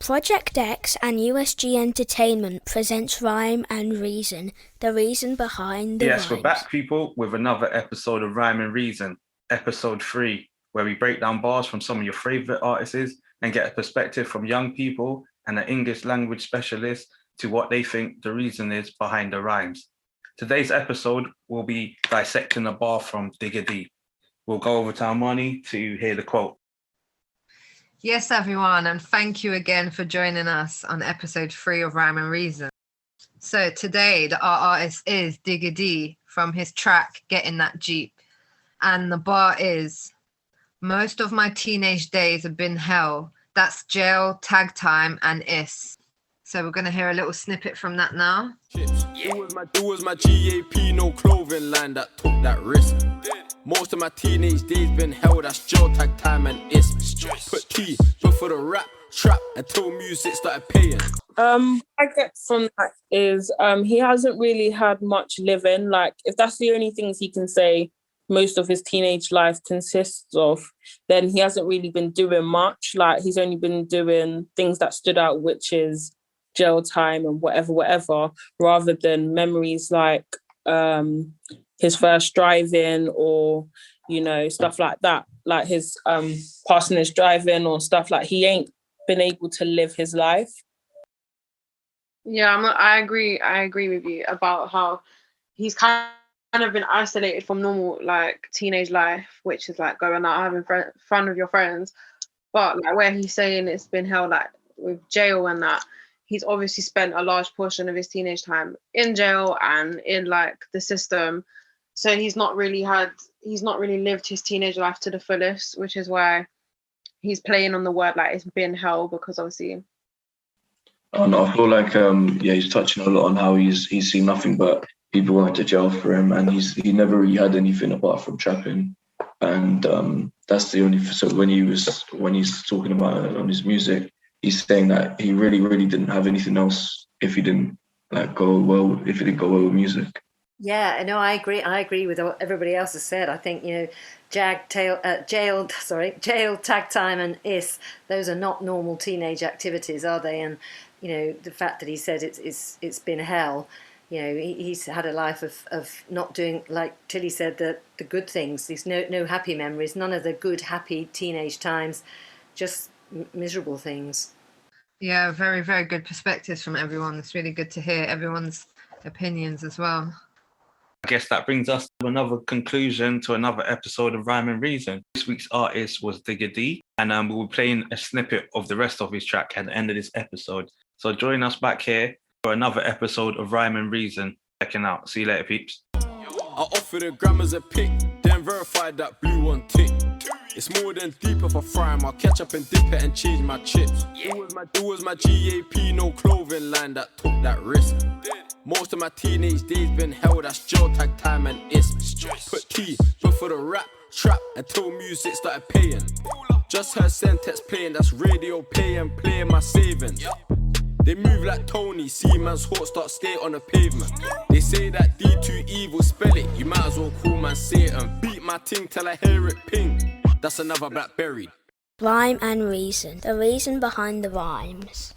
Project X and USG Entertainment presents Rhyme and Reason, the reason behind the Yes, rhymes. we're back, people, with another episode of Rhyme and Reason, episode 3, where we break down bars from some of your favourite artists and get a perspective from young people and an English language specialist to what they think the reason is behind the rhymes. Today's episode will be dissecting a bar from Digga. We'll go over to Armani to hear the quote. Yes, everyone, and thank you again for joining us on episode 3 of Rhyme and Reason. So today, our artist is Digga from his track, Getting That Jeep. And the bar is, most of my teenage days have been hell. That's jail, tag time, and is. So we're going to hear a little snippet from that now. It was my GAP, no clothing line that took that risk. Most of my teenage days been held as jail, tag time, and is. Put T before the rap, trap, until music started paying. I get from that is he hasn't really had much living. Like, if that's the only things he can say most of his teenage life consists of, then he hasn't really been doing much. Like, he's only been doing things that stood out, which is jail time and whatever, rather than memories like his first driving or, you know, stuff like that, like his passing his driving or stuff. Like, he ain't been able to live his life. Yeah, I agree with you about how he's kind of been isolated from normal, like, teenage life, which is like going out having fun with your friends. But like where he's saying it's been held, like with jail and that, he's obviously spent a large portion of his teenage time in jail and in like the system. So he's not really lived his teenage life to the fullest, which is why he's playing on the word like it's been hell, because obviously. Oh no, I feel like he's touching a lot on how he's seen nothing but people going to jail for him, and he never really had anything apart from trapping, and that's the only. So when he's talking about it on his music, he's saying that he really didn't have anything else if he didn't go well with music. Yeah, no, I agree. I agree with what everybody else has said. I think, you know, jail, tag time, and is, those are not normal teenage activities, are they? And, you know, the fact that he said it's been hell, you know, he's had a life of not doing, like Tilly said, the good things. There's no happy memories, none of the good, happy teenage times, just miserable things. Yeah, very, very good perspectives from everyone. It's really good to hear everyone's opinions as well. I guess that brings us to another conclusion to another episode of Rhyme and Reason. This week's artist was Digga, and we'll be playing a snippet of the rest of his track at the end of this episode. So join us back here for another episode of Rhyme and Reason. Checking out. See you later, peeps. I offered the grammars a pick, then verified that blue one tick. It's more than deep of a frame. I'll catch up and dip it and change my chips. It was my GAP, no clothing line that took that risk. Most of my teenage days been held as jail, tag time, and is. Put T before the rap, trap, until music started paying. Just heard Sentex playing, that's radio playing my savings. They move like Tony, see man's heart start skate on the pavement. They say that D2 evil, spell it, you might as well call man Satan. Beat my ting till I hear it ping, that's another Blackberry. Rhyme and Reason, the reason behind the rhymes.